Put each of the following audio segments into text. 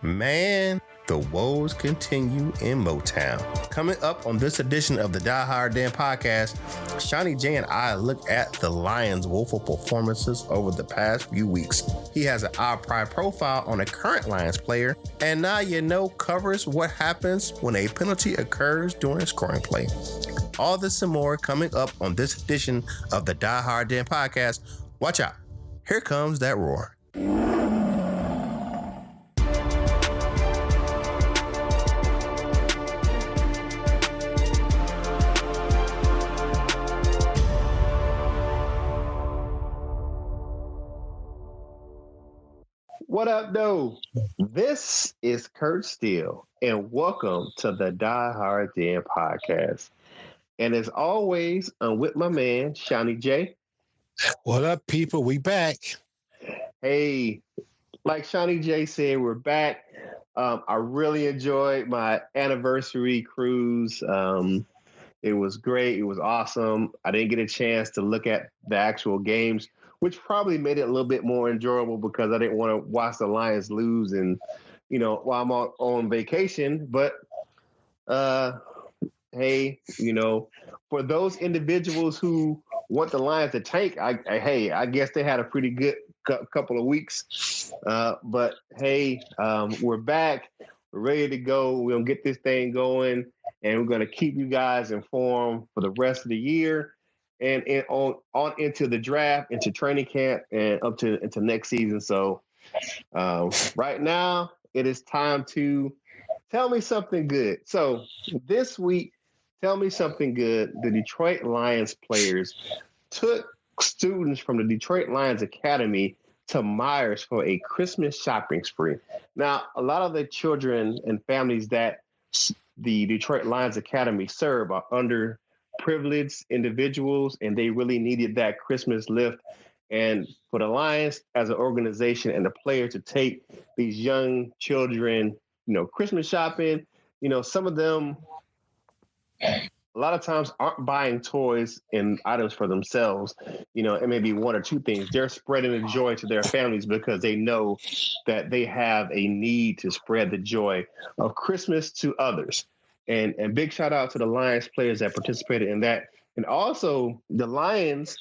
Man, the woes continue in Motown. Coming up on this edition of the Die Hard Den podcast, Seany J and I look at the Lions' woeful performances over the past few weeks. He has an Our Pride profile on a current Lions player, and Now You Know covers what happens when a penalty occurs during scoring play. All this and more coming up on this edition of the Die Hard Den podcast. Watch out. Here comes that roar. What up, though? This is Kurt Steele, and welcome to the Die Hard Den podcast. And as always, I'm with my man, Seany J. What up, people? We back. Hey, like Seany J said, we're back. I really enjoyed my anniversary cruise. It was great. It was awesome. I didn't get a chance to look at the actual games, which probably made it a little bit more enjoyable because I didn't want to watch the Lions lose and, while I'm on vacation. But, hey, for those individuals who want the Lions to tank, I guess they had a pretty good couple of weeks. But, hey, we're back. We're ready to go. We're going to get this thing going, and we're going to keep you guys informed for the rest of the year. And on into the draft, into training camp, and up to into next season. So right now, it is time to tell me something good. So this week, tell me something good. The Detroit Lions players took students from the Detroit Lions Academy to Myers for a Christmas shopping spree. Now, a lot of the children and families that the Detroit Lions Academy serve are underprivileged individuals, and they really needed that Christmas lift. And for the Lions as an organization and the players to take these young children, Christmas shopping, some of them a lot of times aren't buying toys and items for themselves. It may be one or two things. They're spreading the joy to their families because they know that they have a need to spread the joy of Christmas to others. And big shout out to the Lions players that participated in that. And also the Lions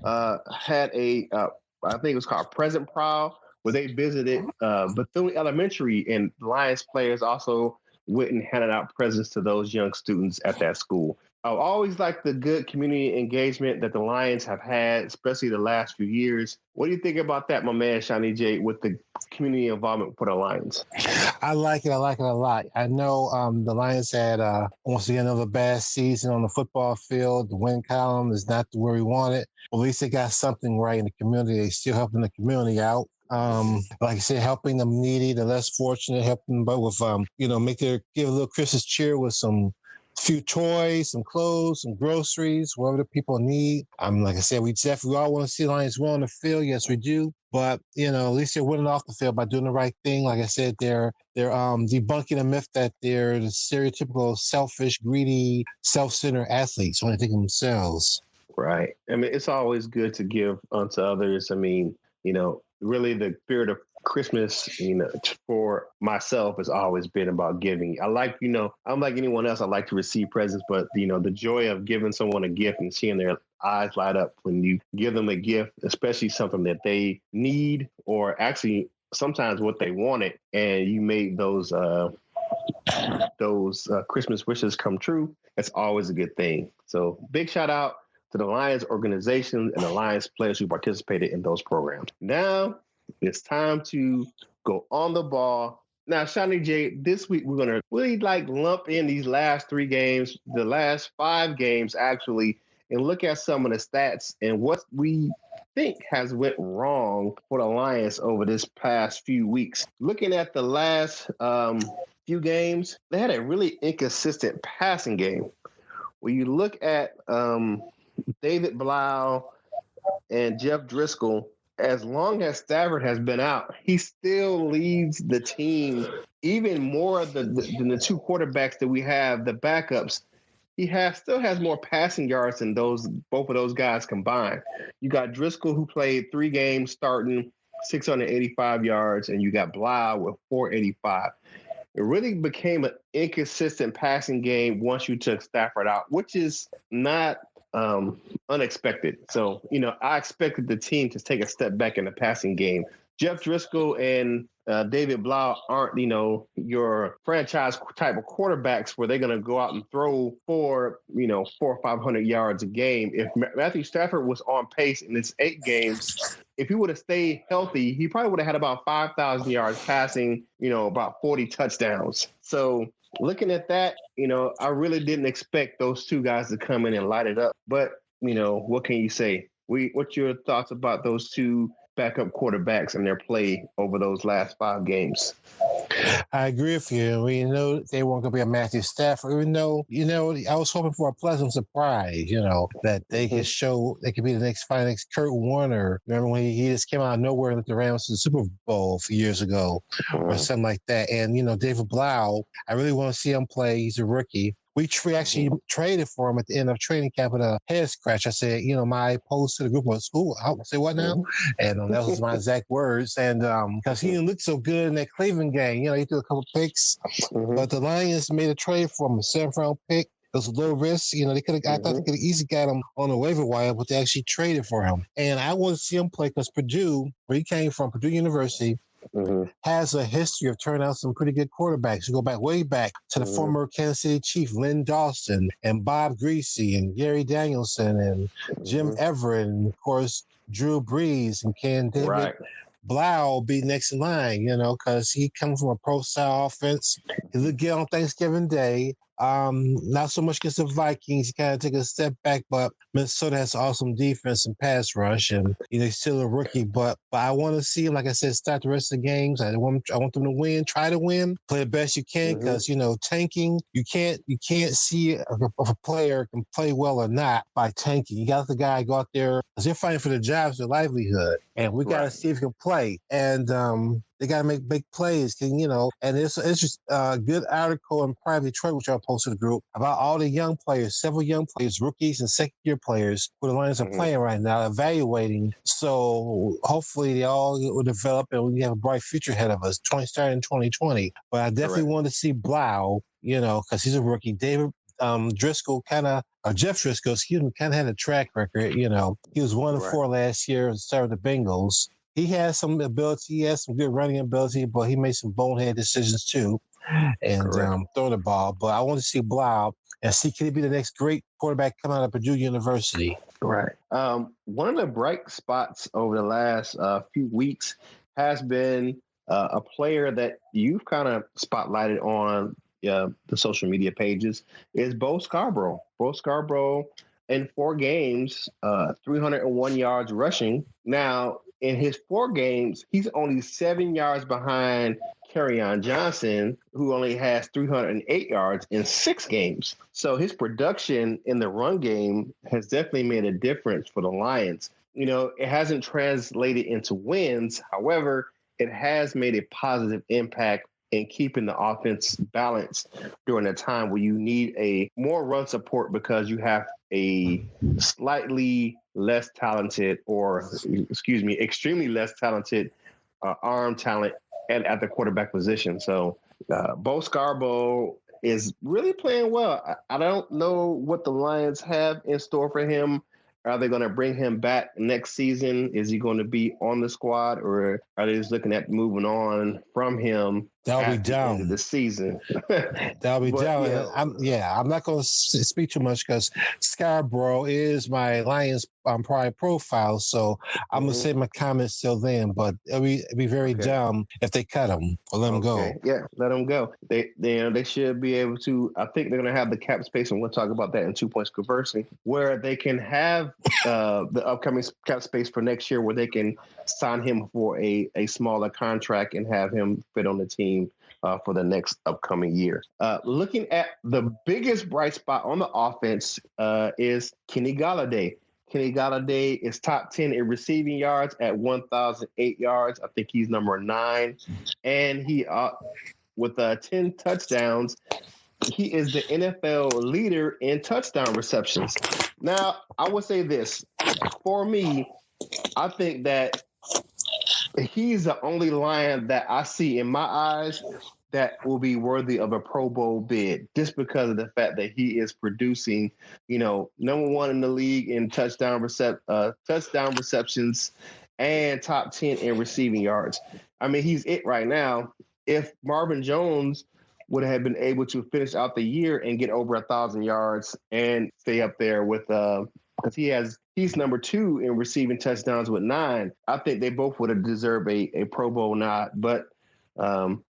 had I think it was called Present Prowl, where they visited Bethune Elementary, and Lions players also went and handed out presents to those young students at that school. I've always liked the good community engagement that the Lions have had, especially the last few years. What do you think about that, my man, Seany J, with the community involvement for the Lions? I like it a lot. I know the Lions had, once again, another bad season on the football field. The win column is not where we want it. At least they got something right in the community. They're still helping the community out. Like I said, helping them needy, the less fortunate, helping them, but with, give a little Christmas cheer with some few toys, some clothes, some groceries, whatever the people need. Like I said, we all want to see Lions win on the field. Yes, we do. But, at least they're winning off the field by doing the right thing. Like I said, they're debunking the myth that they're the stereotypical selfish, greedy, self-centered athletes when they think of themselves. Right. I mean, it's always good to give unto others. I mean, really the spirit of Christmas, for myself has always been about giving. I'm like anyone else, I like to receive presents, but the joy of giving someone a gift and seeing their eyes light up when you give them a gift, especially something that they need or actually sometimes what they wanted, and you made those Christmas wishes come true. That's always a good thing. So big shout out to the Lions organization and the Lions players who participated in those programs. Now it's time to go on the ball. Now, Seany J, this week we're going to really lump in these last 3 games, the last 5 games actually, and look at some of the stats and what we think has went wrong for the Lions over this past few weeks. Looking at the last few games, they had a really inconsistent passing game. When you look at David Blau and Jeff Driscoll, as long as Stafford has been out, he still leads the team even more than the 2 quarterbacks that we have, the backups. He still has more passing yards than both of those guys combined. You got Driscoll, who played 3 games starting, 685 yards, and you got Blau with 485. It really became an inconsistent passing game once you took Stafford out, which is not unexpected. So, I expected the team to take a step back in the passing game. Jeff Driscoll and David Blau aren't, your franchise type of quarterbacks where they're going to go out and throw for, 400 or 500 yards a game. If Matthew Stafford was on pace in his 8 games, if he would have stayed healthy, he probably would have had about 5,000 yards passing, about 40 touchdowns. So looking at that, I really didn't expect those two guys to come in and light it up. But, what can you say? What's your thoughts about those two backup quarterbacks and their play over those last 5 games? I agree with you. We know they weren't going to be a Matthew Stafford, even though, I was hoping for a pleasant surprise, that they could show they could be the next Kurt Warner. Remember when he just came out of nowhere and led the Rams to the Super Bowl a few years ago or something like that. And, David Blau, I really want to see him play. He's a rookie. We actually traded for him at the end of training camp with a head scratch. I said, my post to the group was, I say what now? And that was my exact words. And because he didn't look so good in that Cleveland game. He threw a couple picks. But the Lions made a trade for him, a 7th-round pick. It was a low risk. They could have. I thought they could have easily got him on the waiver wire, but they actually traded for him. And I want to see him play because Purdue, where he came from, Purdue University, has a history of turning out some pretty good quarterbacks. You go way back to the former Kansas City Chief, Lynn Dawson, and Bob Greasy, and Gary Danielson, and Jim Everett, and, of course, Drew Brees and Ken David. Right. Blau be next in line, because he comes from a pro-style offense. He looked good on Thanksgiving Day. Not so much against the Vikings. He kind of took a step back, but Minnesota has awesome defense and pass rush, and he's still a rookie. But I want to see him, like I said, start the rest of the games. I want them to win, try to win, play the best you can, because tanking, you can't see if a player can play well or not by tanking. You got the guy go out there because they're fighting for their jobs, their livelihood, and we got to see if he can play. And they got to make big plays, and it's just a good article in Private Detroit, which I posted to the group, about all the young players, several young players, rookies and second-year players who the Lions are playing right now, evaluating. So hopefully they all will develop and we have a bright future ahead of us, starting in 2020. But I definitely want to see Blau, because he's a rookie. David Driscoll Jeff Driscoll, kind of had a track record. He was 1-4 last year and started the Bengals. He has some ability. He has some good running ability, but he made some bonehead decisions too, and throw the ball. But I want to see Blau and see can he be the next great quarterback coming out of Purdue University. Right. One of the bright spots over the last few weeks has been a player that you've kind of spotlighted on the social media pages is Bo Scarborough. Bo Scarborough in 4 games, 301 yards rushing. Now, in his 4 games, he's only 7 yards behind Kerryon Johnson, who only has 308 yards in 6 games. So his production in the run game has definitely made a difference for the Lions. It hasn't translated into wins. However, it has made a positive impact in keeping the offense balanced during a time where you need a more run support because you have a slightly less talented extremely less talented arm talent at the quarterback position. So Bo Scarborough is really playing well. I don't know what the Lions have in store for him. Are they going to bring him back next season? Is he going to be on the squad, or are they just looking at moving on from him? That'll be down. End of the season. That'll be down. Yeah. I'm not going to speak too much because Scarborough is my Lions prior profile, so I'm going to say my comments till then. But it'll be very dumb if they cut him or let him go. Yeah, let him go. They should be able to. I think they're going to have the cap space, and we'll talk about that in 2 Points Conversing, where they can have the upcoming cap space for next year, where they can sign him for a smaller contract and have him fit on the team for the next upcoming year. Looking at the biggest bright spot on the offense is Kenny Golladay. Kenny Golladay is top 10 in receiving yards at 1,008 yards. I think he's number 9. And he, with 10 touchdowns, he is the NFL leader in touchdown receptions. Now, I would say this. For me, I think that he's the only Lion that I see in my eyes that will be worthy of a Pro Bowl bid, just because of the fact that he is producing, number one in the league in touchdown receptions and top 10 in receiving yards. I mean, he's it right now. If Marvin Jones would have been able to finish out the year and get over 1,000 yards and stay up there with because he's number 2 in receiving touchdowns with 9. I think they both would have deserved a Pro Bowl nod. But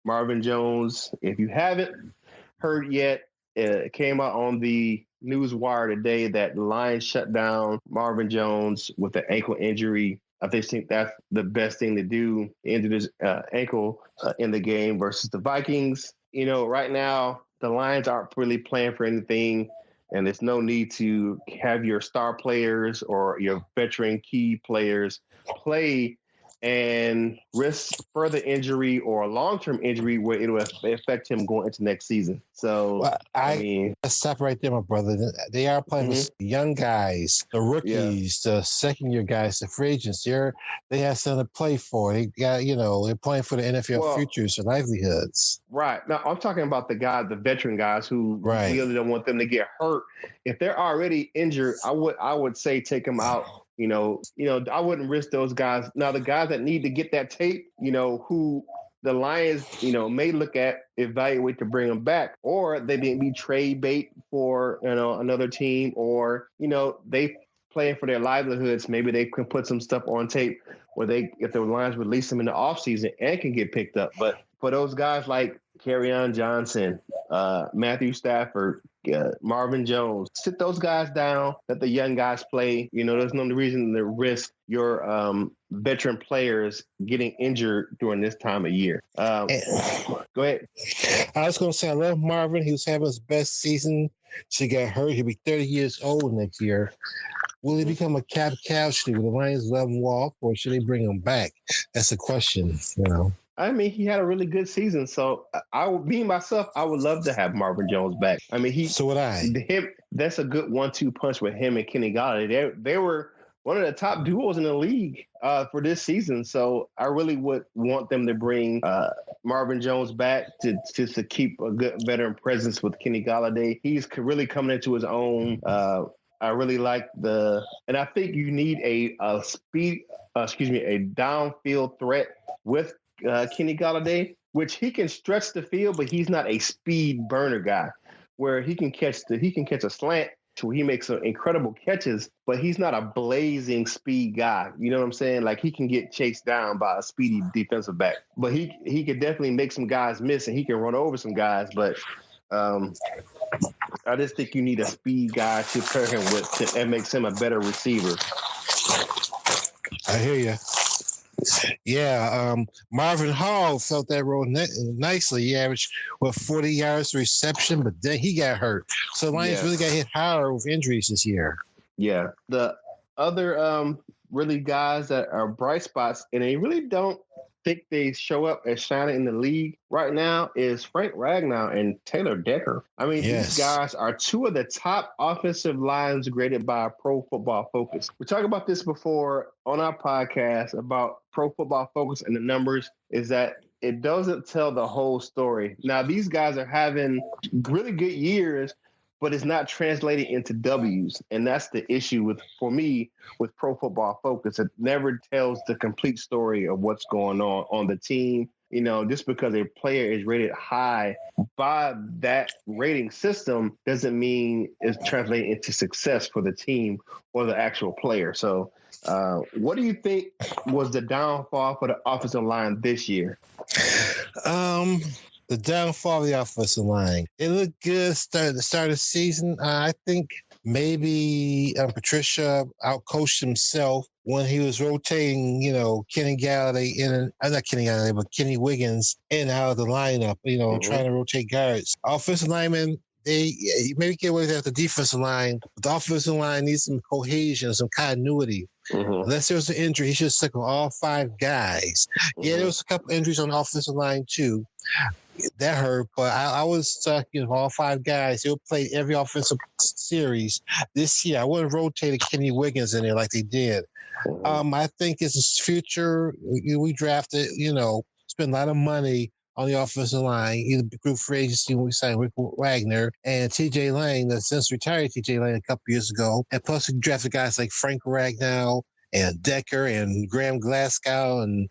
Marvin Jones, if you haven't heard yet, it came out on the news wire today that the Lions shut down Marvin Jones with an ankle injury. I think that's the best thing to do, injure his ankle in the game versus the Vikings. Right now, the Lions aren't really playing for anything, and there's no need to have your star players or your veteran key players play and risk further injury or long-term injury where it will affect him going into next season. So, I mean, let's stop right there, my brother. They are playing with young guys, the rookies, the second-year guys, the free agents. They have something to play for. They got, they're playing for the NFL futures and livelihoods. Right. Now, I'm talking about the veteran guys who really don't want them to get hurt. If they're already injured, I would say take them out. I wouldn't risk those guys. Now, the guys that need to get that tape, who the Lions, may look at, evaluate to bring them back, or they may be trade bait for, another team, or, they playing for their livelihoods. Maybe they can put some stuff on tape where if the Lions release them in the offseason and can get picked up. But for those guys like Kerryon Johnson, Matthew Stafford, Marvin Jones, sit those guys down, let the young guys play. There's no reason to risk your veteran players getting injured during this time of year. Go ahead. I was going to say, I love Marvin. He was having his best season. She got hurt. He'll be 30 years old next year. Will he become a cap casualty? Will the Lions let him walk, or should they bring him back? That's the question, I mean, he had a really good season, so I would love to have Marvin Jones back. I mean, so would I. That's a good 1-2 punch with him and Kenny Golladay. They were one of the top duos in the league for this season, so I really would want them to bring Marvin Jones back to keep a good veteran presence with Kenny Golladay. He's really coming into his own. I really like and I think you need a downfield threat with Kenny Golladay, which he can stretch the field, but he's not a speed burner guy where he can catch a slant where he makes some incredible catches, but he's not a blazing speed guy. You know what I'm saying? Like, he can get chased down by a speedy defensive back, but he could definitely make some guys miss, and he can run over some guys, but I just think you need a speed guy to pair him with, and makes him a better receiver. I hear you. Yeah, Marvin Hall felt that role nicely. He averaged 40 yards reception, but then he got hurt. So the Lions really got hit hard with injuries this year. Yeah, the other really guys that are bright spots, and they really don't think they show up as shining in the league right now, is Frank Ragnow and Taylor Decker. I mean, these guys are 2 of the top offensive lines graded by Pro Football Focus. We talked about this before on our podcast about Pro Football Focus and the numbers, is that it doesn't tell the whole story. Now, these guys are having really good years, but it's not translating into W's. And that's the issue for me with Pro Football Focus. It never tells the complete story of what's going on the team. Just because a player is rated high by that rating system doesn't mean it's translating into success for the team or the actual player. So what do you think was the downfall for the offensive line this year? The downfall of the offensive line. It looked good at the start of the season. I think maybe Patricia outcoached himself when he was rotating, Kenny Galladay not Kenny Galladay, but Kenny Wiggins in and out of the lineup, trying to rotate guards. Offensive linemen, they maybe get away with the defensive line, but the offensive line needs some cohesion, some continuity. Unless there was an injury, he should have stuck with all 5 guys. Yeah, there was a couple injuries on the offensive line too. that hurt. But I was talking all 5 guys. They'll play every offensive series this year. I wouldn't rotate Kenny Wiggins in there like they did. I think it's his future. We drafted, spent a lot of money on the offensive line, either group free agency when we signed Rick Wagner and TJ Lang, that since retired TJ Lang a couple years ago. And plus we drafted guys like Frank Ragnow and Decker and Graham Glasgow and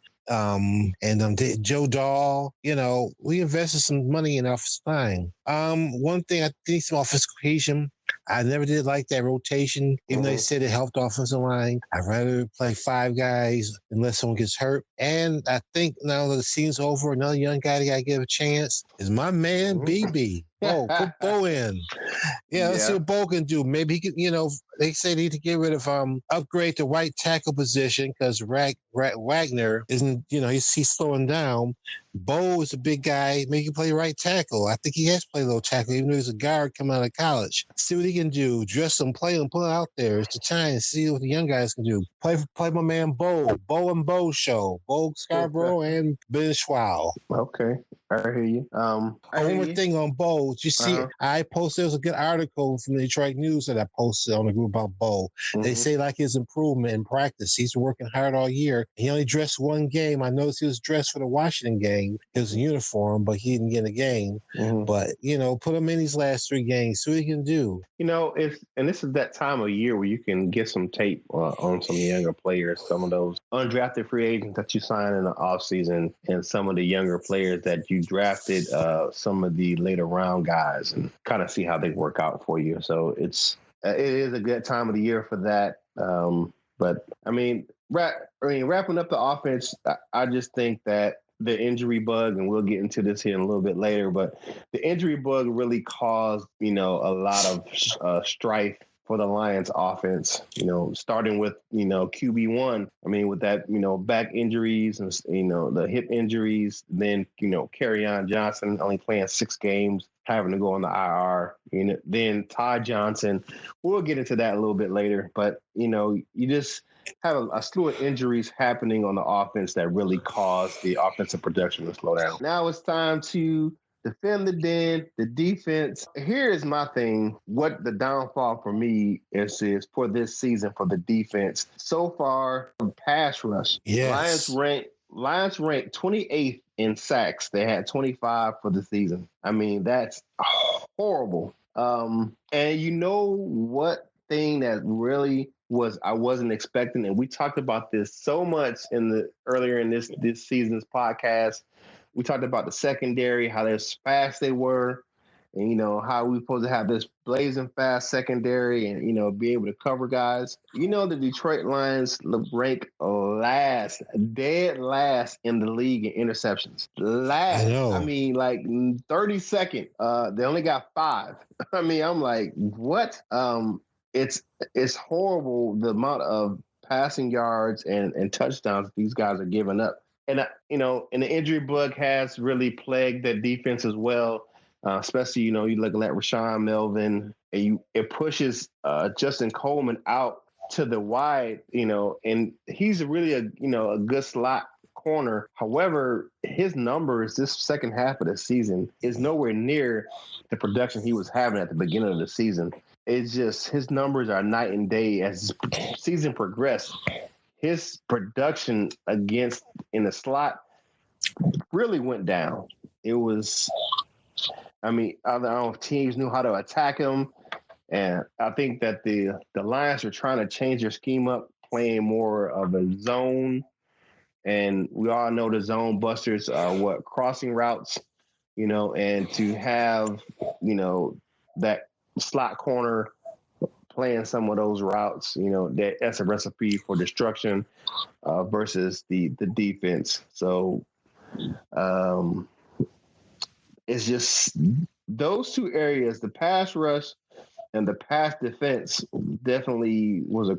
Joe Dahl. We invested some money in offensive line. One thing I think some offensive cohesion. I never did like that rotation, even though they said it helped offensive line. I'd rather play 5 guys unless someone gets hurt. And I think now that the season's over, another young guy that got to give a chance is my man, BB. Put Bo in. Let's see what Bo can do. Maybe he could, they say they need to get rid of, upgrade the right tackle position because Wagner isn't, he's slowing down. Bo is a big guy. Maybe he can play right tackle. I think he has played low tackle, even though he's a guard coming out of college. See what he can do. Dress him, play him, put him out there. It's the time to see what the young guys can do. Play my man Bo. Bo and Bo show. Bo Scarborough and Ben Schwal. Okay. I hear you. One more thing on Bo. Did you see I posted, there was a good article from the Detroit News that I posted on the group about Bo. They say like his improvement in practice. He's been working hard all year. He only dressed one game. I noticed he was dressed for the Washington game. He was in uniform, but he didn't get a game. But, put him in these last 3 games. See what he can do. And this is that time of year where you can get some tape on some younger players, some of those undrafted free agents that you sign in the offseason, and some of the younger players that you drafted, some of the later round guys, and kind of see how they work out for you. So it is a good time of the year for that. But wrapping up the offense, I just think that the injury bug, and we'll get into this here in a little bit later, but the injury bug really caused, a lot of strife for the Lions offense, starting with, QB1. With that, back injuries and, the hip injuries, then, Kerryon Johnson only playing 6 games, having to go on the IR. Then Todd Johnson, we'll get into that a little bit later, but, you just have a slew of injuries happening on the offense that really caused the offensive production to slow down. Now it's time to defend the defense. Here is my thing. What the downfall for me is for this season for the defense. So far, pass rush. Yes. Lions ranked 28th in sacks. They had 25 for the season. That's horrible. And what thing that really I wasn't expecting, and we talked about this so much earlier in this season's podcast. We talked about the secondary, how fast they were, and how we supposed to have this blazing fast secondary, and be able to cover guys. The Detroit Lions rank dead last in the league in interceptions. Last, 32nd. They only got 5. I'm like, what? It's horrible the amount of passing yards and touchdowns these guys are giving up. And, and the injury bug has really plagued that defense as well, especially, you're looking at Rashawn Melvin, and it pushes Justin Coleman out to the wide, and he's really a good slot corner. However, his numbers this second half of the season is nowhere near the production he was having at the beginning of the season. It's just his numbers are night and day as the season progressed. His production in the slot really went down. It was, I don't know if teams knew how to attack him. And I think that the Lions are trying to change their scheme up, playing more of a zone. And we all know the zone busters are crossing routes, and to have, that slot corner playing some of those routes, that's a recipe for destruction versus the defense. So it's just those 2 areas, the pass rush and the pass defense, definitely was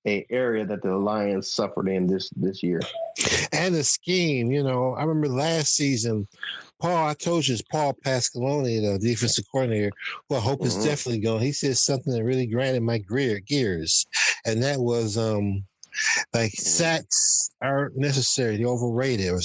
a area that the Lions suffered in this year. And the scheme, I remember last season, I told you it's Paul Pasqualoni, the defensive coordinator, who I hope is definitely going. He said something that really grinded my gears, and that was Like sacks aren't necessary; they're overrated, or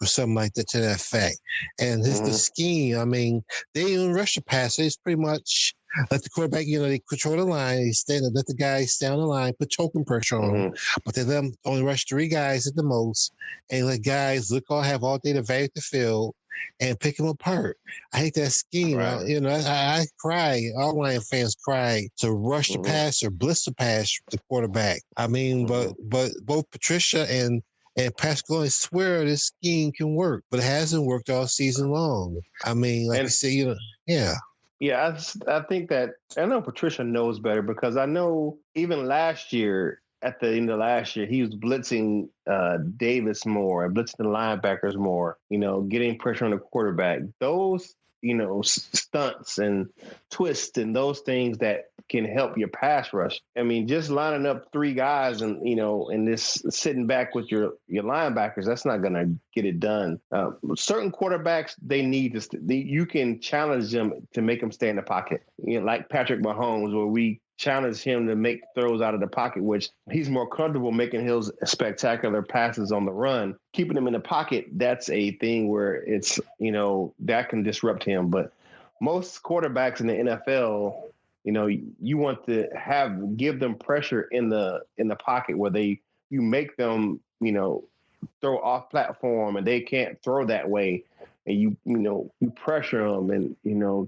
something like that to that effect. And the scheme, I mean, they don't rush the passer. It's pretty much let the quarterback, they control the line. Let the guys stay on the line, put choking pressure on them, but they let them only rush 3 guys at the most, and let guys have all day to evaluate the field and pick them apart. I hate that scheme. Right. I cry. All Lion fans cry to rush the pass or blitz the pass the quarterback. I mean, but both Patricia and Pascal swear this scheme can work, but it hasn't worked all season long. I mean, like you say, yeah. Yeah, I think that I know Patricia knows better because I know even last year, at the end of last year, he was blitzing Davis more, blitzing the linebackers more, getting pressure on the quarterback. Those, stunts and twists and those things that can help your pass rush. I mean, just lining up 3 guys and, and this sitting back with your linebackers, that's not going to get it done. Certain quarterbacks, they need to, you can challenge them to make them stay in the pocket. Like Patrick Mahomes, where we challenge him to make throws out of the pocket, which he's more comfortable making his spectacular passes on the run. Keeping him in the pocket, that's a thing where it's, that can disrupt him. But most quarterbacks in the NFL, you want to give them pressure in the pocket where you make them, throw off platform and they can't throw that way. And you pressure them and,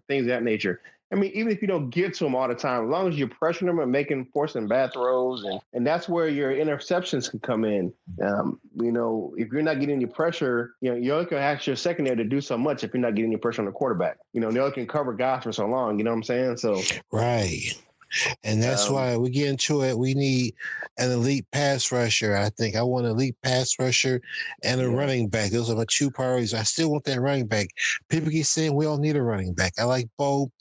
things of that nature. I mean, even if you don't get to them all the time, as long as you're pressuring them and forcing bad throws, and that's where your interceptions can come in. If you're not getting any pressure, you only can ask your secondary to do so much if you're not getting any pressure on the quarterback. They only can cover guys for so long. You know what I'm saying? So right. And that's why we get into it. We need an elite pass rusher. I think I want an elite pass rusher and a running back. Those are my 2 priorities. I still want that running back. People keep saying we don't need a running back. I like Bo,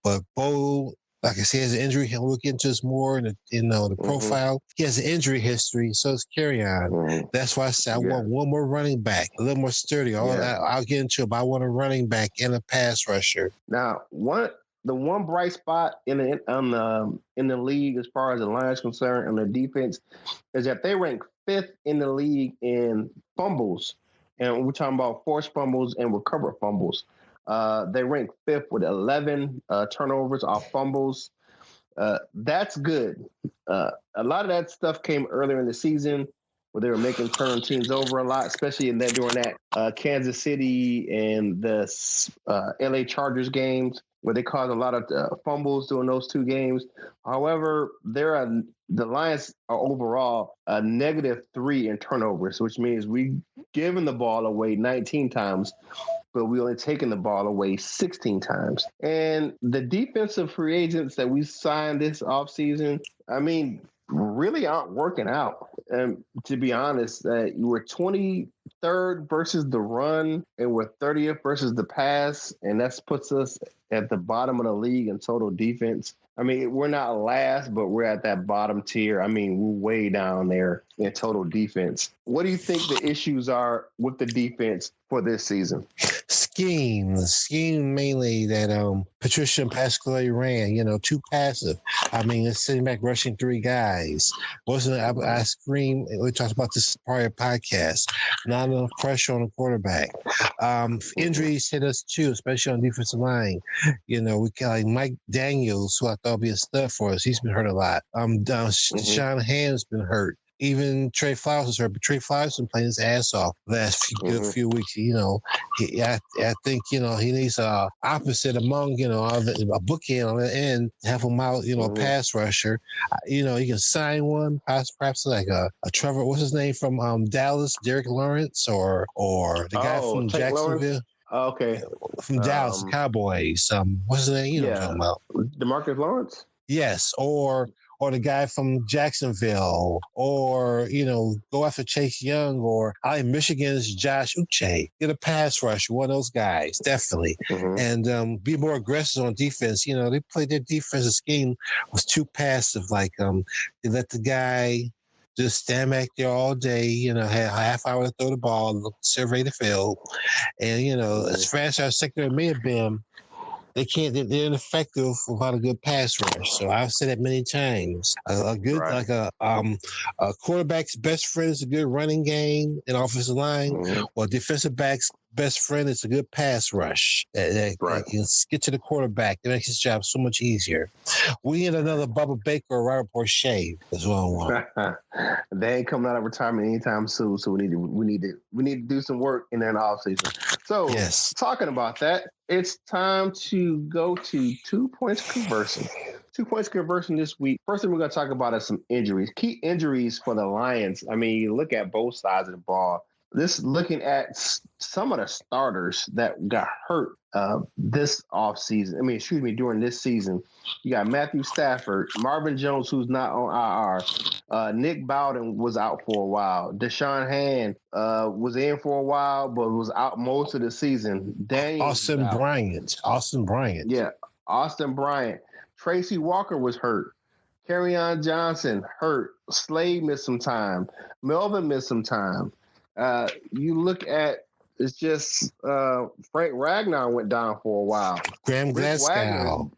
but Bo, like I said, has an injury. He'll look into this more in the profile. He has an injury history, so it's carry on. That's why I said I want one more running back, a little more sturdy. I'll get into it, but I want a running back and a pass rusher. Now, the one bright spot in the league as far as the Lions concerned and their defense is that they rank 5th in the league in fumbles, and we're talking about forced fumbles and recovered fumbles. They rank 5th with 11 turnovers off fumbles. That's good. A lot of that stuff came earlier in the season where they were turning teams over a lot, especially during that Kansas City and the LA Chargers games, where they caused a lot of fumbles during those 2 games. However, the Lions are overall a -3 in turnovers, which means we've given the ball away 19 times, but we only taken the ball away 16 times. And the defensive free agents that we signed this offseason, I mean, really aren't working out. And to be honest, you were 23rd versus the run, and we're 30th versus the pass, and that puts us at the bottom of the league in total defense. I mean, we're not last, but we're at that bottom tier. I mean, we're way down there in total defense. What do you think the issues are with the defense for this season? Scheme mainly that Patricia and Pascal ran, too passive. I mean, it's sitting back rushing 3 guys. I scream, we talked about this prior podcast, not enough pressure on the quarterback. Injuries hit us too, especially on defensive line. We got like Mike Daniels, who I thought would be a stud for us. He's been hurt a lot. Deshaun Ham's been hurt. Even Trey Flowers is hurt, but Trey Flowers has been playing his ass off the last few weeks. I think he needs a opposite among a bookend on the end, have him out, a pass rusher. He can sign one, perhaps like a Trevor. What's his name from Dallas? Derek Lawrence or the guy from Jacksonville. Okay, from Dallas Cowboys. What's his name? You know what I'm talking about? DeMarcus Lawrence. Yes, or the guy from Jacksonville, or, go after Chase Young, or out in Michigan's Josh Uche. Get a pass rush, one of those guys, definitely. And be more aggressive on defense. They played their defensive scheme was too passive. Like, they let the guy just stand back there all day, had a half hour to throw the ball, survey the field. And, as fast as our secondary may have been, they can't. They're ineffective without a good pass rush. So I've said it many times. A good Right. a quarterback's best friend is a good running game and offensive line, or defensive back's best friend is a good pass rush that Right. can get to the quarterback. It makes his job so much easier. We need another Bubba Baker or Robert Porcher as well. They ain't coming out of retirement anytime soon, so we need to do some work in that offseason. So Yes. Talking about that, it's time to go to 2 points conversion. 2 points conversion this week. First thing we're going to talk about is some injuries. Key injuries for the Lions. I mean, you look at both sides of the ball. Looking at some of the starters that got hurt this offseason. During this season. You got Matthew Stafford, Marvin Jones, who's not on IR. Nick Bowden was out for a while. Deshaun Hand was in for a while, but was out most of the season. Austin Bryant. Yeah, Austin Bryant. Tracy Walker was hurt. Kerryon Johnson hurt. Slade missed some time. Melvin missed some time. You look at it's just Frank Ragnar went down for a while. Graham Glasgow,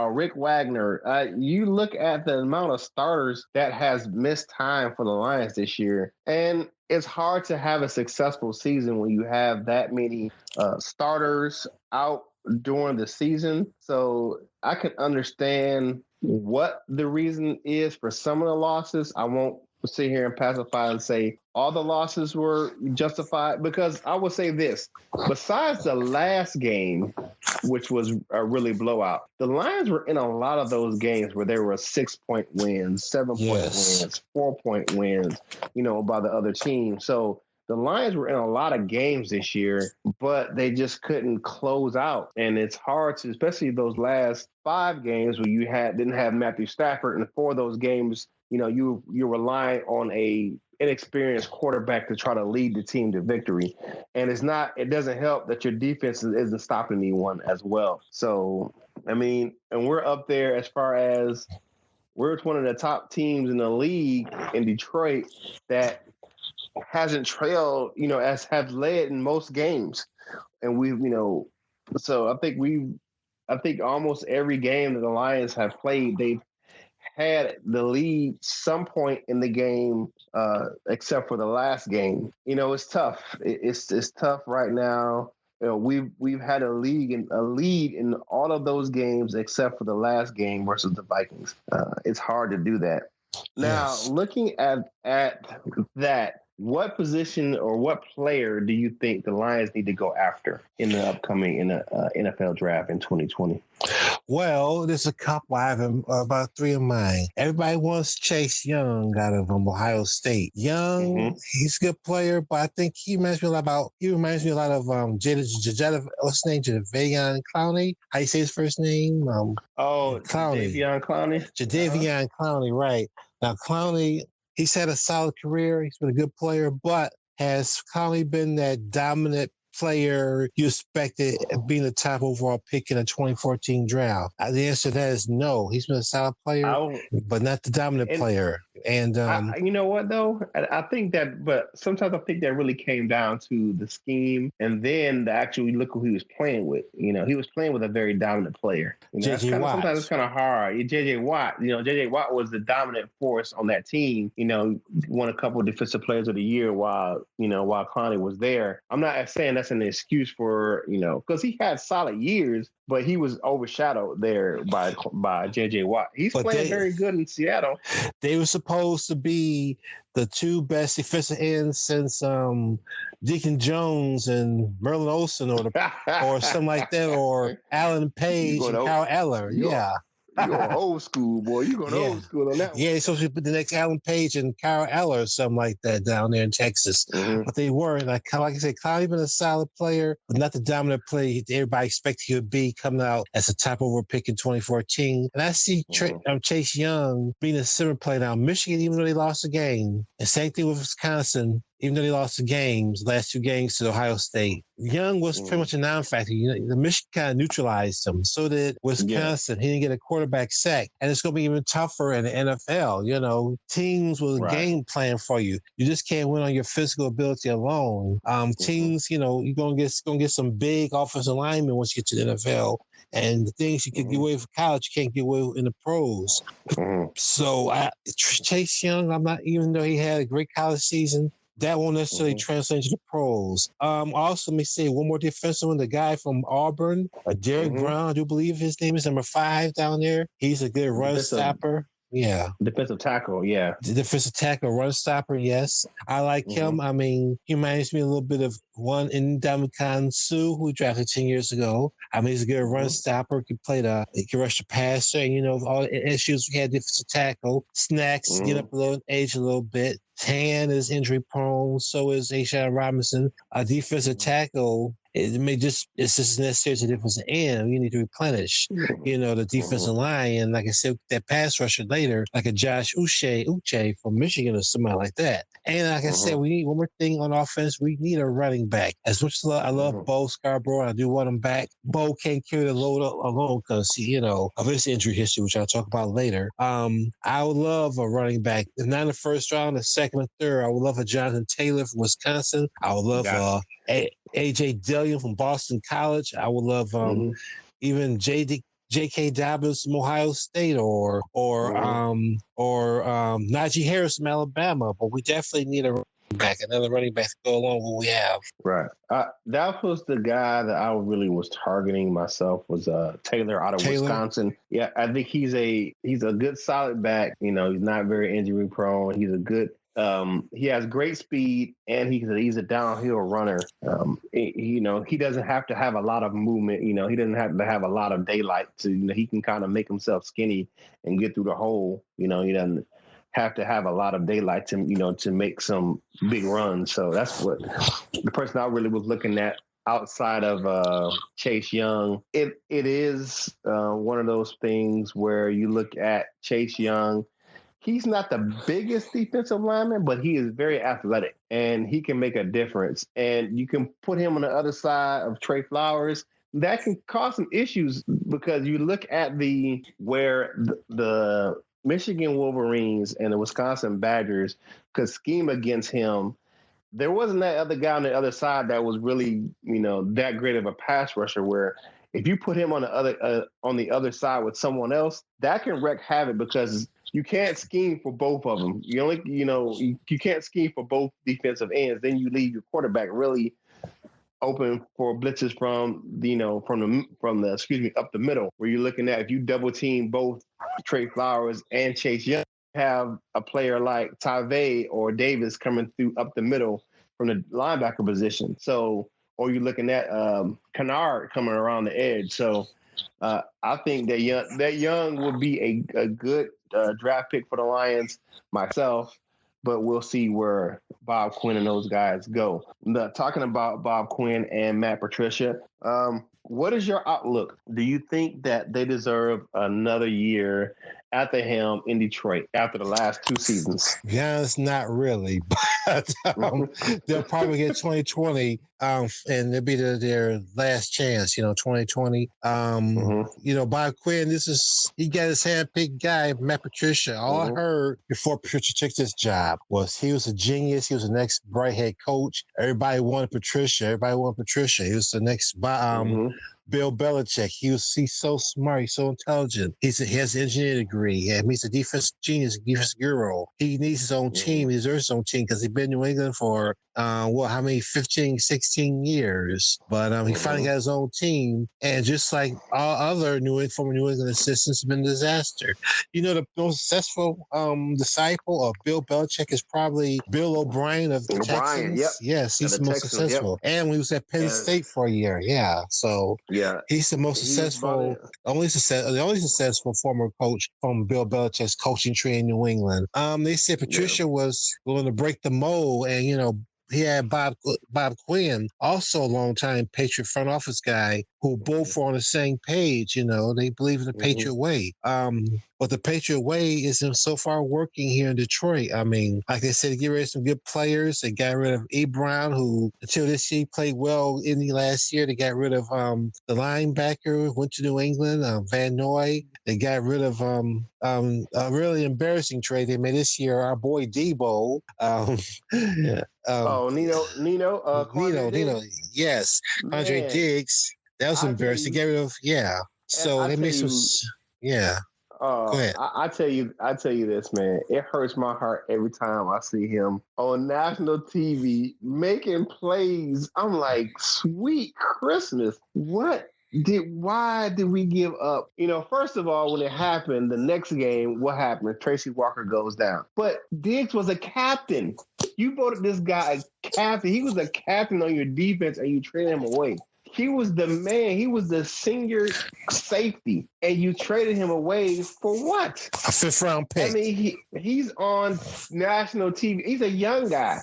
Rick Wagner. You look at the amount of starters that has missed time for the Lions this year, and it's hard to have a successful season when you have that many starters out during the season. So I can understand what the reason is for some of the losses. I won't sit here and pacify and say all the losses were justified, because I would say this: besides the last game, which was a really blowout, the Lions were in a lot of those games where there were 6-point wins, 7-point wins, 4-point wins, by the other team. So the Lions were in a lot of games this year, but they just couldn't close out. And it's hard to, especially those last 5 games where you didn't have Matthew Stafford, and 4 of those games, you're relying on a inexperienced quarterback to try to lead the team to victory. And it doesn't help that your defense isn't stopping anyone as well. So, and we're up there as far as we're one of the top teams in the league in Detroit that hasn't trailed, as have led in most games. And we've, so I think almost every game that the Lions have played, they've had the lead some point in the game, except for the last game. It's tough. It's tough right now. We've had a lead in all of those games except for the last game versus the Vikings. It's hard to do that. Now, looking at that, what position or what player do you think the Lions need to go after in the upcoming NFL draft in 2020? Well, there's a couple. I have about 3 of mine. Everybody wants Chase Young out of Ohio State. Young, he's a good player, but I think he reminds me a lot of Jadeveon Clowney. How you say his first name? Clowney. Jadeveon Clowney. Jadeveon Clowney, right. Now, Clowney, he's had a solid career. He's been a good player, but has Clowney been that dominant player you expected being the top overall pick in a 2014 draft? The answer to that is no. He's been a solid player, but not the dominant player. And you know what though? I think that, but sometimes I think that really came down to the scheme, and then actually look who he was playing with. He was playing with a very dominant player. JJ Watt. Sometimes it's kind of hard. JJ Watt. JJ Watt was the dominant force on that team. Won a couple of defensive players of the year while Clowney was there. I'm not saying that's an excuse for because he had solid years, but he was overshadowed there by JJ Watt. He's playing very good in Seattle. They were supposed to be the 2 best defensive ends since Deacon Jones and Merlin Olsen or something like that, or Alan Page and Kyle Eller. You're an old school boy. You're going old school on that one. Yeah, they're supposed to put the next Alan Page and Kyle Eller or something like that down there in Texas. But they weren't. Like I said, Clowney been a solid player, but not the dominant player everybody expected he would be coming out as a top overall pick in 2014. And I see Chase Young being a similar player now. Michigan, even though they lost the game, and same thing with Wisconsin, even though they lost the games, last 2 games to Ohio State, Young was pretty much a non-factor. The Michigan kind of neutralized him. So did Wisconsin. He didn't get a quarterback sack. And it's going to be even tougher in the NFL. Teams with a game plan for you. You just can't win on your physical ability alone. Teams, you're going to get some big offensive linemen once you get to the NFL. And the things you can get away from college, you can't get away in the pros. So Chase Young, even though he had a great college season, that won't necessarily translate to the pros. Also, let me say one more defensive one. The guy from Auburn, Derek Brown, I do believe his name is number 5 down there. He's a good run stopper. Yeah. Defensive tackle, yeah. Defensive tackle, run stopper, yes. I like him. I mean, he reminds me a little bit of one in Ndamukong Suh, who we drafted 10 years ago. I mean, he's a good run stopper. He can rush the passer. And, all the issues we had, defensive tackle. Snacks, get up age a little bit. Tan is injury prone. So is Ashawn Robinson. A defensive tackle, it's just necessary to defensive end. You need to replenish, the defensive line. And like I said, that pass rusher later, like a Josh Uche from Michigan or somebody like that. And like I said, we need one more thing on offense. We need a running back. As much as I love Bo Scarborough, and I do want him back. Bo can't carry the load alone because, of his injury history, which I'll talk about later. I would love a running back. If not in the first round, the second or third, I would love a Jonathan Taylor from Wisconsin. I would love A.J. Dillon from Boston College. I would love even J.K. Dobbins from Ohio State or Najee Harris from Alabama. But we definitely need another running back to go along with what we have. Right. That was the guy that I really was targeting myself was Taylor out of Wisconsin. Yeah, I think he's a good solid back. He's not very injury prone. He's a good. He has great speed, and he's a downhill runner. He doesn't have to have a lot of movement. He doesn't have to have a lot of daylight to. He can kind of make himself skinny and get through the hole. He doesn't have to have a lot of daylight to make some big runs. So that's what the person I really was looking at outside of Chase Young. It is one of those things where you look at Chase Young. He's not the biggest defensive lineman, but he is very athletic and he can make a difference. And you can put him on the other side of Trey Flowers. That can cause some issues because you look at where the Michigan Wolverines and the Wisconsin Badgers could scheme against him. There wasn't that other guy on the other side that was really, that great of a pass rusher where if you put him on the other side with someone else, that can wreak havoc because you can't scheme for both of them. You can't scheme for both defensive ends. Then you leave your quarterback really open for blitzes from up the middle, where you're looking at if you double team both Trey Flowers and Chase Young, have a player like Tave or Davis coming through up the middle from the linebacker position. So, or you're looking at Kennard coming around the edge. So I think that Young would be a good draft pick for the Lions myself, but we'll see where Bob Quinn and those guys go. Talking about Bob Quinn and Matt Patricia, what is your outlook? Do you think that they deserve another year at the helm in Detroit after the last 2 seasons? Yeah, it's not really, but they'll probably get 2020, and it'll be their last chance. 2020. Bob Quinn, he got his handpicked guy, Matt Patricia. All I heard before Patricia took this job was he was a genius. He was the next bright head coach. Everybody wanted Patricia. He was the next Bill Belichick. He's so smart. He's so intelligent. He has an engineering degree. And he's a defense genius, defense guru. He needs his own team. He deserves his own team because he's been in New England for 15, 16 years. But he finally got his own team. And just like all other former New England assistants, have been a disaster. The most successful disciple of Bill Belichick is probably Bill O'Brien of the Texans. Yep. Yes, he's the most successful. Yep. And he was at Penn State for a year. Yeah. So he's the most successful, the only successful former coach from Bill Belichick's coaching tree in New England. They said Patricia was going to break the mold, and he had Bob Quinn, also a long-time Patriot front office guy, who both are on the same page. They believe in the Patriot way. But the Patriot way isn't so far working here in Detroit. I mean, like they said, to get rid of some good players. They got rid of E. Brown, who until this year played well in the last year. They got rid of the linebacker, went to New England, Van Noy. They got rid of a really embarrassing trade they made this year. Our boy Debo. Quandre Nino, Diggs. yes, Andre Man, Diggs. That was I tell embarrassing. you, Get rid of, yeah. So I they tell made some, you, yeah. Go ahead. I tell you this, man. It hurts my heart every time I see him on national TV making plays. I'm like, sweet Christmas. Why did we give up? First of all, when it happened, the next game, what happened? Tracy Walker goes down. But Diggs was a captain. You voted this guy a captain. He was a captain on your defense and you traded him away. He was the man. He was the senior safety, and you traded him away for what? A 5th-round pick. I mean, he's on national TV. He's a young guy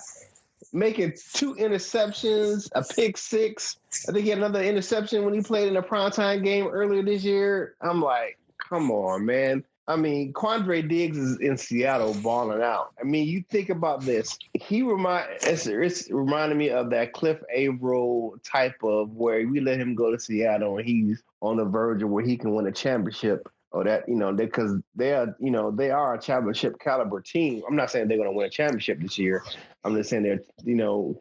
making 2 interceptions, a pick 6. I think he had another interception when he played in a primetime game earlier this year. I'm like, come on, man. I mean, Quandre Diggs is in Seattle balling out. I mean, you think about this. It's reminding me of that Cliff Averill type of where we let him go to Seattle and he's on the verge of where he can win a championship. Or that, because they are a championship caliber team. I'm not saying they're going to win a championship this year. I'm just saying that,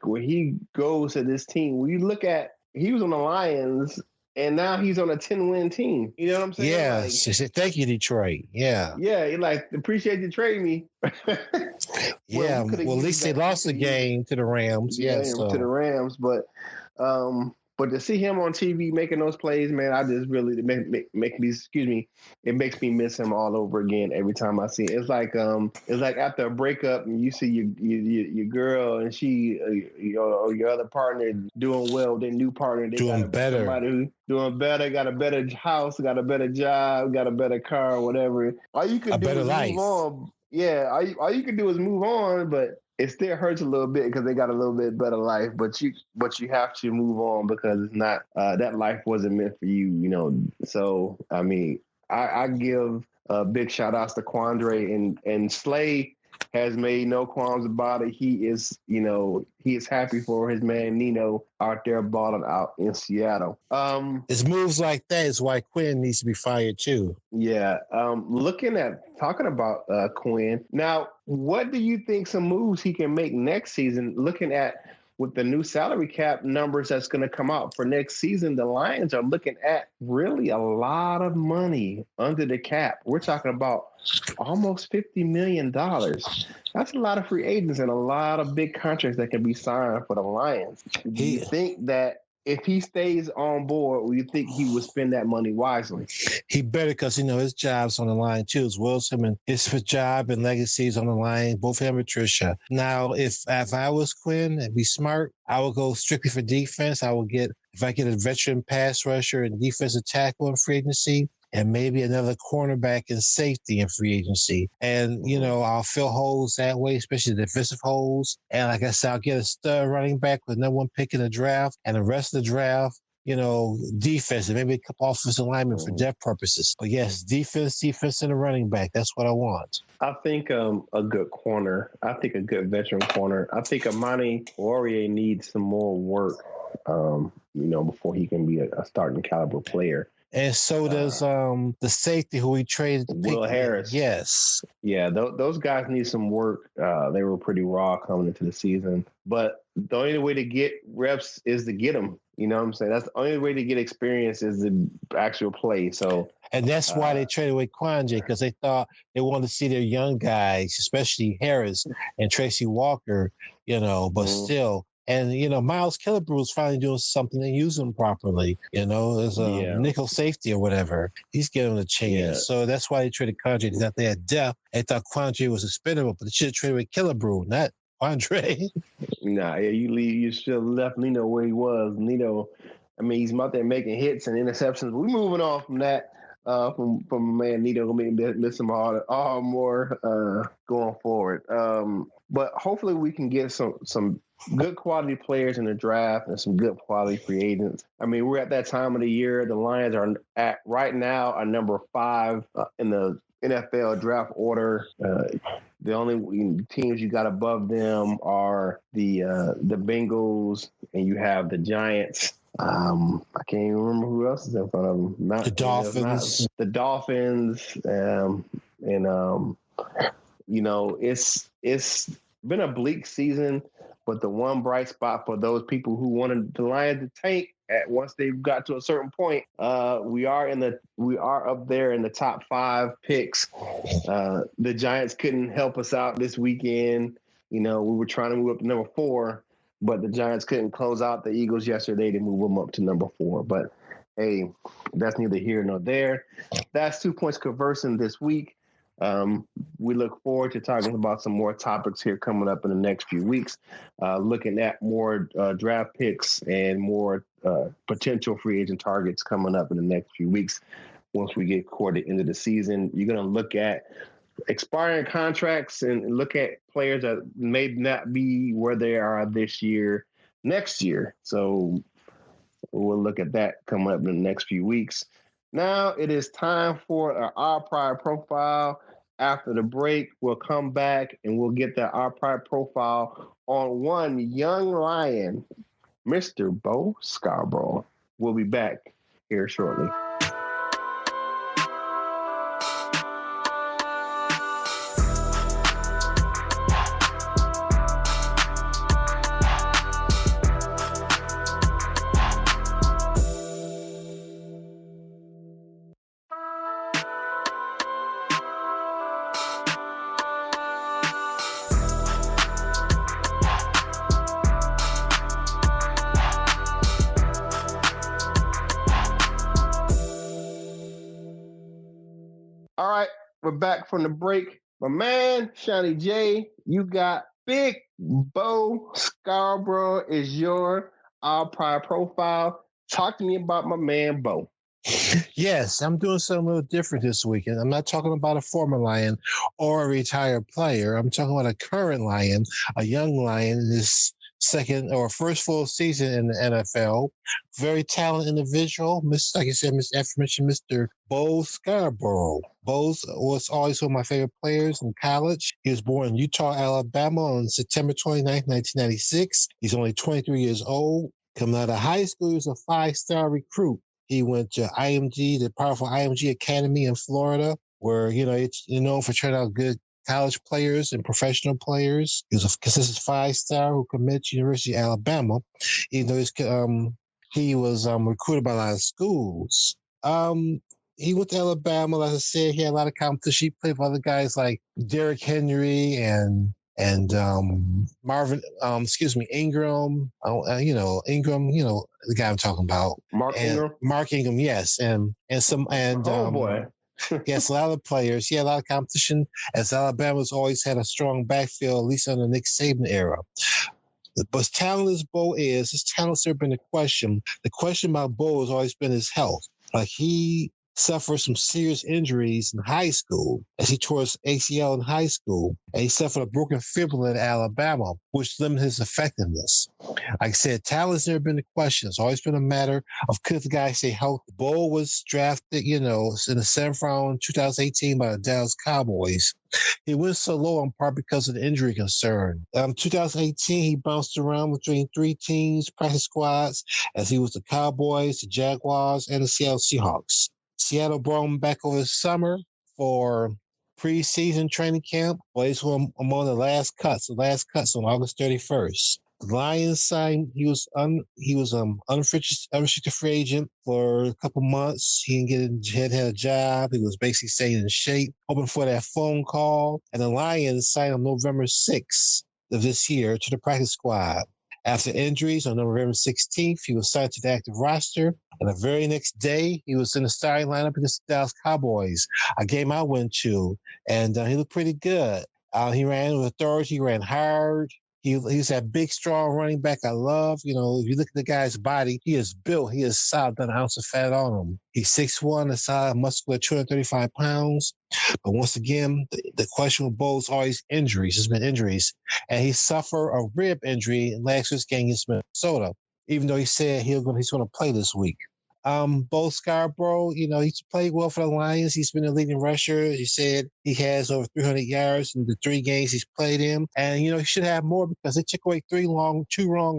when he goes to this team, when you look at, he was on the Lions and now he's on a 10-win team. You know what I'm saying? Yeah. Like, She said, thank you, Detroit. Yeah. Yeah, you're like, appreciate you trading me. Yeah. Well, at least they lost the game to the Rams. Yeah, so. to the Rams. But to see him on TV making those plays, man, I just really make me, it makes me miss him all over again every time I see it. It's like after a breakup and you see your girl and she your other partner doing well, their new partner they doing better, somebody who's doing better, got a better house, got a better job, got a better car, whatever. All you can do is move on. Yeah, all you can do is move on, but it still hurts a little bit because they got a little bit better life, but you have to move on because it's not that life wasn't meant for you, So I mean, I give big shout outs to Quandre and Slay has made no qualms about it. He is happy for his man Nino out there balling out in Seattle. It's moves like that is why Quinn needs to be fired too. Yeah. Talking about Quinn. Now, what do you think some moves he can make next season? Looking at with the new salary cap numbers that's going to come out for next season, the Lions are looking at really a lot of money under the cap. We're talking about almost $50 million. That's a lot of free agents and a lot of big contracts that can be signed for the Lions. Do you think that if he stays on board, will you think he would spend that money wisely? He better, because his job's on the line too, as well as him, and his job and legacy is on the line. Both him and Tricia. Now, if I was Quinn and be smart, I would go strictly for defense. If I get a veteran pass rusher and defensive tackle in free agency, and maybe another cornerback and safety in free agency. And, I'll fill holes that way, especially defensive holes. And like I said, I'll get a stud running back with number 1 pick in the draft, and the rest of the draft, defense, and maybe a couple offensive linemen for depth purposes. But yes, defense, and a running back. That's what I want. I think a good corner. I think a good veteran corner. I think Amani Warrior needs some more work, before he can be a starting caliber player. And so does the safety who we traded. Will Harris. Yes. Yeah, those guys need some work. They were pretty raw coming into the season. But the only way to get reps is to get them. You know what I'm saying? That's the only way to get experience is the actual play. So, and that's why they traded away Quandre, because they thought they wanted to see their young guys, especially Harris and Tracy Walker, but still. And, Miles Killebrew is finally doing something and using him properly. As a nickel safety or whatever. He's getting a chance. Yeah. So that's why they traded Quandre. They thought they had depth. They thought Quandre was expendable, but they should have traded with Killebrew, not Quandre. Nah, yeah, you should have left Nino where he was. Nino, I mean, he's out there making hits and interceptions. We're moving on from that. From man Nito gonna miss him all more going forward. But hopefully we can get some good quality players in the draft and some good quality free agents. I mean, we're at that time of the year. The Lions are at right now are number 5 in the NFL draft order. The only teams you got above them are the Bengals, and you have the Giants. I can't even remember who else is in front of them. The Dolphins. Not the Dolphins, and it's been a bleak season. But the one bright spot for those people who wanted the Lions to tank at once they got to a certain point, we are up there in the top 5 picks. The Giants couldn't help us out this weekend. We were trying to move up to number 4, but the Giants couldn't close out the Eagles yesterday to move them up to number 4. But hey, that's neither here nor there. That's 2 points conversing this week. We look forward to talking about some more topics here coming up in the next few weeks, looking at more draft picks and more potential free agent targets coming up in the next few weeks. Once we get toward the end of the season, you're going to look at expiring contracts and look at players that may not be where they are this year, next year. So we'll look at that coming up in the next few weeks. Now it is time for our prior profile. After the break, we'll come back and we'll get that our prior profile on one young Lion, Mr. Bo Scarborough. We'll be back here shortly. All right, we're back from the break. My man, Seany J, you got Big Bo Scarborough is your our prior profile. Talk to me about my man, Bo. Yes, I'm doing something a little different this weekend. I'm not talking about a former Lion or a retired player. I'm talking about a current Lion, a young Lion in his second or first full season in the NFL. Very talented individual. Like I said, aforementioned Mr. Bo Scarborough. Bo was always one of my favorite players in college. He was born in Eutaw, Alabama on September 29th, 1996. He's only 23 years old. Coming out of high school, he was a 5-star recruit. He went to IMG, the powerful IMG Academy in Florida, where, it's known for turning out good college players and professional players. He was a consistent 5-star who committed to University of Alabama, even though he was recruited by a lot of schools. He went to Alabama, like I said, he had a lot of competition. He played for other guys like Derrick Henry and Ingram, Ingram, the guy I'm talking about. Mark Ingram, yes. Boy. Yes, a lot of players. He had a lot of competition, as Alabama's always had a strong backfield, at least under the Nick Saban era. But as talented as Bo is, his talent's never been a question. The question about Bo has always been his health. Like, he suffered some serious injuries in high school as he tore his ACL in high school, and he suffered a broken fibula in Alabama, which limited his effectiveness. Like I said, talent's never been a question. It's always been a matter of could the guy stay healthy. Bo was drafted, in the 7th round in 2018 by the Dallas Cowboys. He went so low in part because of the injury concern. 2018, he bounced around between 3 teams, practice squads, as he was the Cowboys, the Jaguars, and the Seattle Seahawks. Seattle brought him back over the summer for preseason training camp. Well, he's among the last cuts on August 31st. The Lions signed. He was unrestricted free agent for a couple months. He didn't had a job. He was basically staying in shape, hoping for that phone call. And the Lions signed him November 6th of this year to the practice squad. After injuries on November 16th, he was signed to the active roster. And the very next day, he was in the starting lineup against the Dallas Cowboys, a game I went to. And he looked pretty good. He ran with authority. He ran hard. He's that big, strong running back I love. You know, if you look at the guy's body, he is built. He is solid, not an ounce of fat on him. He's 6'1", a solid, muscular, 235 pounds. But once again, the question with Bo is always injuries. There's been injuries. And he suffered a rib injury in last week's game against Minnesota, even though he said he's going to play this week. Bo Scarborough, you know, he's played well for the Lions. He's been a leading rusher. He said he has over 300 yards in the 3 games he's played in. And, you know, he should have more because they took away 2 long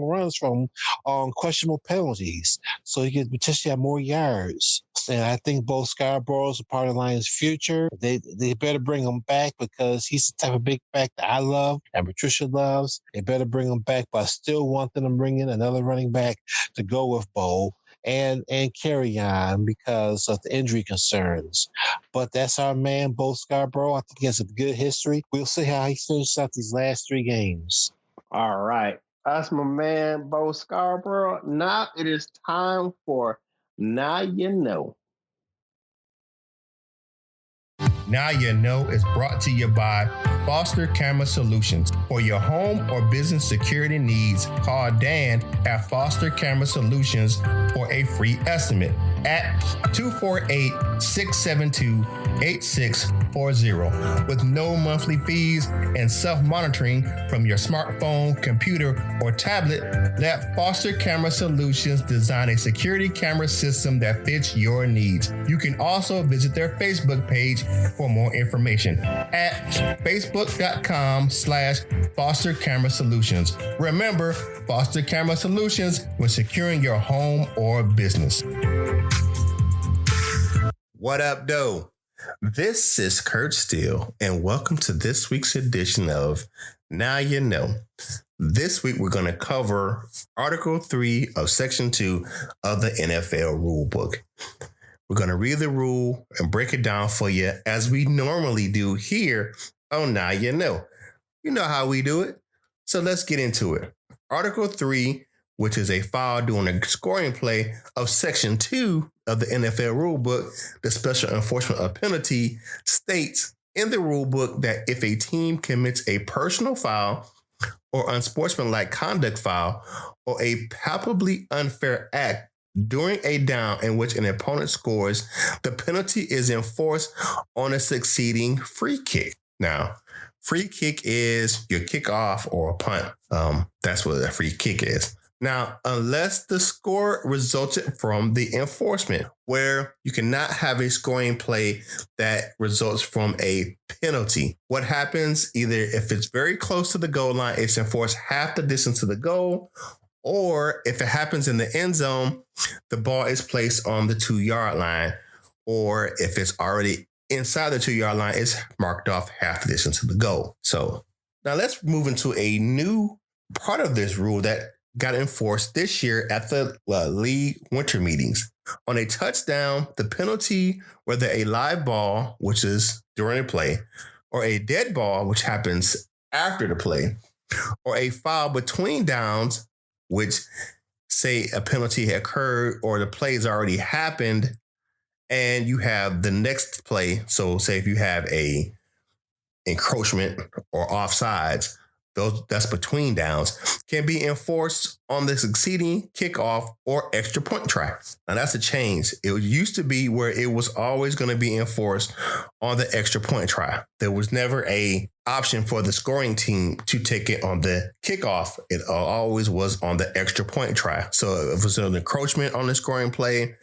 runs from him on questionable penalties. So he could potentially have more yards. And I think Bo Scarborough is a part of the Lions' future. They better bring him back because he's the type of big back that I love and Patricia loves. They better bring him back, but I still want them to bring in another running back to go with Bo and carry on because of the injury concerns. But that's our man, Bo Scarborough. I think he has a good history. We'll see how he finishes out these last 3 games. All right. That's my man, Bo Scarborough. Now it is time for Now You Know. Now You Know is brought to you by Foster Camera Solutions. For your home or business security needs, call Dan at Foster Camera Solutions for a free estimate at 248-672-8640 with no monthly fees and self-monitoring from your smartphone, computer, or tablet. Let Foster Camera Solutions design a security camera system that fits your needs. You can also visit their Facebook page for more information at facebook.com/Foster Camera Solutions. Remember, Foster Camera Solutions when securing your home or business. What up, though? This is Kurt Steele, and welcome to this week's edition of Now You Know. This week, we're going to cover Article 3 of Section 2 of the NFL Rulebook. We're going to read the rule and break it down for you as we normally do here on Now You Know. You know how we do it. So let's get into it. Article 3, which is a foul during a scoring play of Section 2 of the NFL Rulebook, the special enforcement of penalty, states in the rulebook that if a team commits a personal foul or unsportsmanlike conduct foul or a palpably unfair act during a down in which an opponent scores, the penalty is enforced on a succeeding free kick. Now, free kick is your kickoff or a punt. That's what a free kick is. Now, unless the score resulted from the enforcement, where you cannot have a scoring play that results from a penalty. What happens, either if it's very close to the goal line, it's enforced half the distance to the goal, or if it happens in the end zone, the ball is placed on the 2-yard line, or if it's already inside the 2-yard line, it's marked off half the distance to the goal. So now let's move into a new part of this rule that got enforced this year at the league winter meetings. On a touchdown, the penalty, whether a live ball, which is during a play, or a dead ball, which happens after the play, or a foul between downs, which say a penalty occurred or the play's already happened and you have the next play. So say if you have a encroachment or offsides, that's between downs, can be enforced on the succeeding kickoff or extra point try. Now that's a change. It used to be where it was always going to be enforced on the extra point try. There was never a option for the scoring team to take it on the kickoff. It always was on the extra point try. So if it was an encroachment on the scoring play,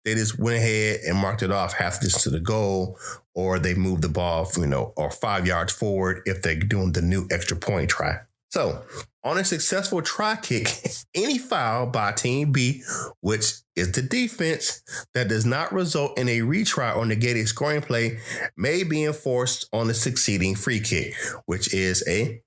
they just went ahead and marked it off half distance to the goal, or they moved the ball, or 5 yards forward if they're doing the new extra point try. So on a successful try kick, any foul by Team B, which is the defense, that does not result in a retry or negate a scoring play may be enforced on the succeeding free kick, which is a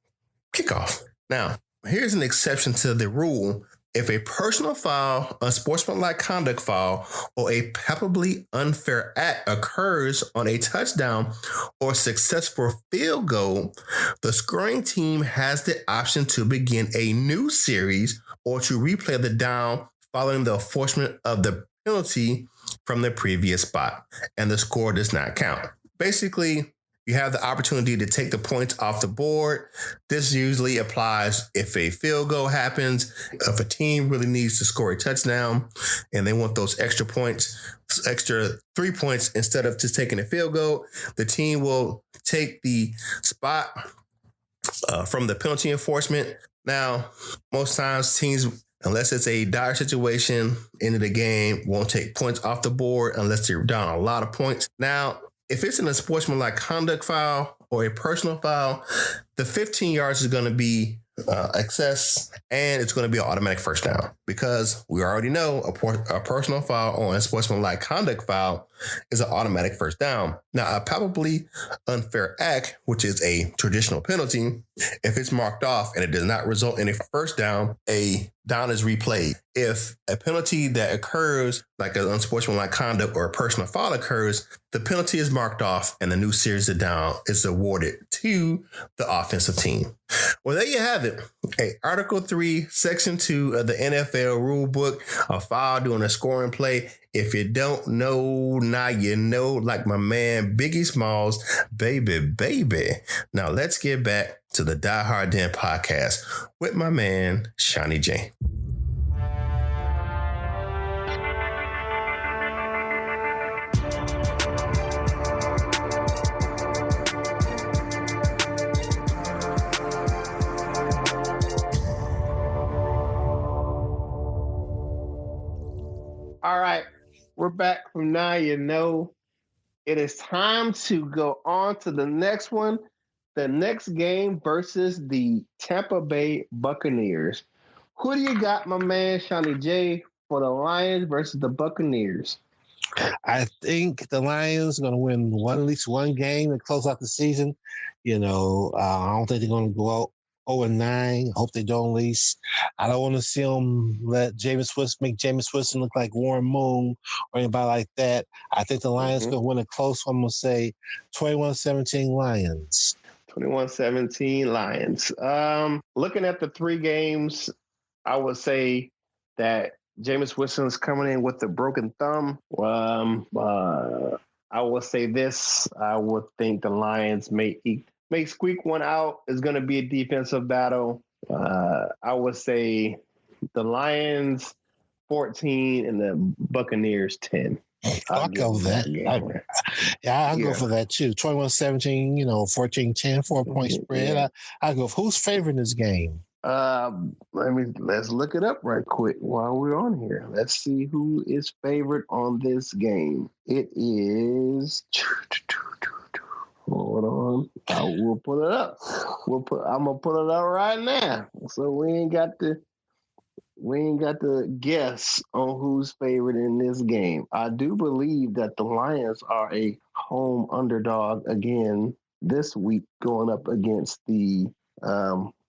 kickoff. Now, here's an exception to the rule. If a personal foul, unsportsmanlike conduct foul, or a palpably unfair act occurs on a touchdown or successful field goal, the scoring team has the option to begin a new series or to replay the down following the enforcement of the penalty from the previous spot, and the score does not count. Basically, you have the opportunity to take the points off the board. This usually applies if a field goal happens, if a team really needs to score a touchdown and they want those extra points, extra 3 points instead of just taking a field goal, the team will take the spot from the penalty enforcement. Now, most times teams, unless it's a dire situation, end of the game, won't take points off the board unless they're down a lot of points. Now, if it's in a sportsmanlike conduct foul or a personal foul, the 15 yards is going to be excess, and it's going to be an automatic first down because we already know a personal foul or a sportsmanlike conduct foul is an automatic first down. Now, a palpably unfair act, which is a traditional penalty, if it's marked off and it does not result in a first down, a down is replayed. If a penalty that occurs, like an unsportsmanlike conduct or a personal foul occurs, the penalty is marked off and the new series of down is awarded to the offensive team. Well, there you have it. Okay, Article 3, Section 2 of the NFL rulebook, a foul during a scoring play. If you don't know, now you know, like my man Biggie Smalls, baby. Now let's get back to the Die Hard Den podcast with my man, Seany J. All right, we're back from Now You Know. It is time to go on to the next one. The next game versus the Tampa Bay Buccaneers. Who do you got, my man, Seany J, for the Lions versus the Buccaneers? I think the Lions are going to win at least one game and close out the season. I don't think they're going to go out 0-9. Hope they don't, at least. I don't want to see them make Jameis Winston look like Warren Moon or anybody like that. I think the Lions are going to win a close one. I'm going to say 21-17 Lions. 21-17 Lions. Looking at the three games, I would say that Jameis Winston's coming in with a broken thumb. I will say this. I would think the Lions may squeak one out. It's going to be a defensive battle. I would say the Lions 14 and the Buccaneers 10. I'll go with that. I'll go for that too. 21-17, 14-10, 4-point spread. I'll go. Who's favoring this game? Let's look it up right quick while we're on here. Let's see who is favored on this game. It is. Hold on. We'll put it up. I'm gonna put it up right now. So we ain't got to guess on who's favored in this game. I do believe that the Lions are a home underdog again this week, going up against the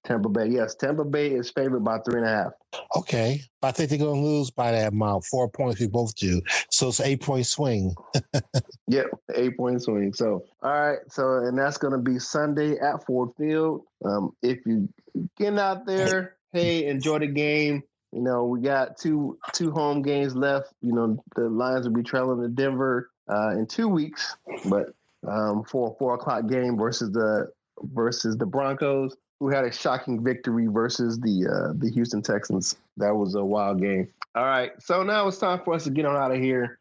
Tampa Bay. Yes, Tampa Bay is favored by 3.5. Okay, but I think they're going to lose by that amount. 4 points, we both do. So it's an 8-point swing. Yep, 8-point swing. So, all right. So, and that's going to be Sunday at Ford Field. If you get out there, hey, enjoy the game. We got two home games left. The Lions will be traveling to Denver in 2 weeks, but for a 4:00 game versus the Broncos, who had a shocking victory versus the Houston Texans. That was a wild game. All right, so now it's time for us to get on out of here.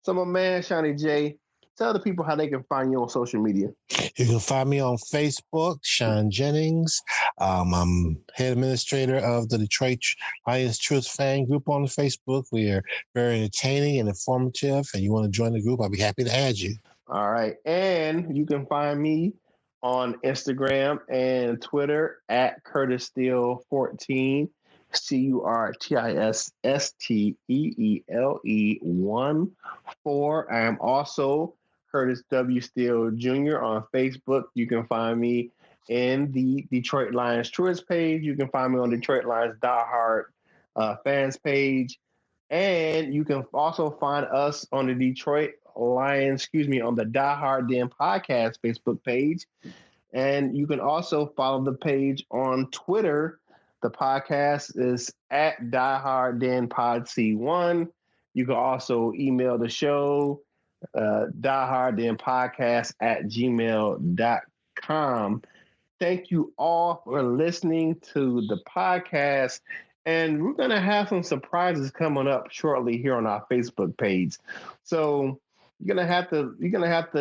So my man, Seany J, tell the people how they can find you on social media. You can find me on Facebook, Sean Jennings. I'm head administrator of the Detroit Lions Truth Fan Group on Facebook. We are very entertaining and informative, and you want to join the group, I'll be happy to add you. All right, and you can find me on Instagram and Twitter at Curtis Steele 14, CurtisSteele 14. I am also Curtis W. Steele Jr. on Facebook. You can find me in the Detroit Lions Truist page. You can find me on Detroit Lions Die Hard fans page. And you can also find us on the Detroit Lions, on the Die Hard Den podcast Facebook page. And you can also follow the page on Twitter. The podcast is at Die Hard Den Pod C1. You can also email the show dieharddenpodcast@gmail.com. Thank you all for listening to the podcast. And we're going to have some surprises coming up shortly here on our Facebook page. So you're gonna have to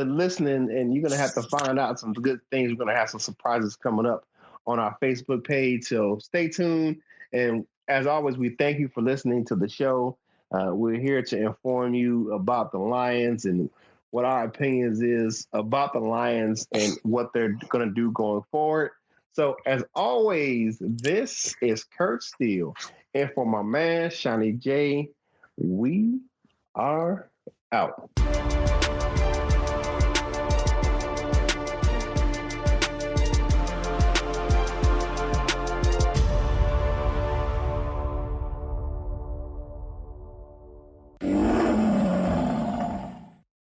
listen and you're gonna have to find out some good things. We're gonna have some surprises coming up on our Facebook page. So stay tuned. And as always, we thank you for listening to the show. We're here to inform you about the Lions and what our opinions is about the Lions and what they're going to do going forward. So as always, this is Kurt Steele. And for my man, Seany J, we are out.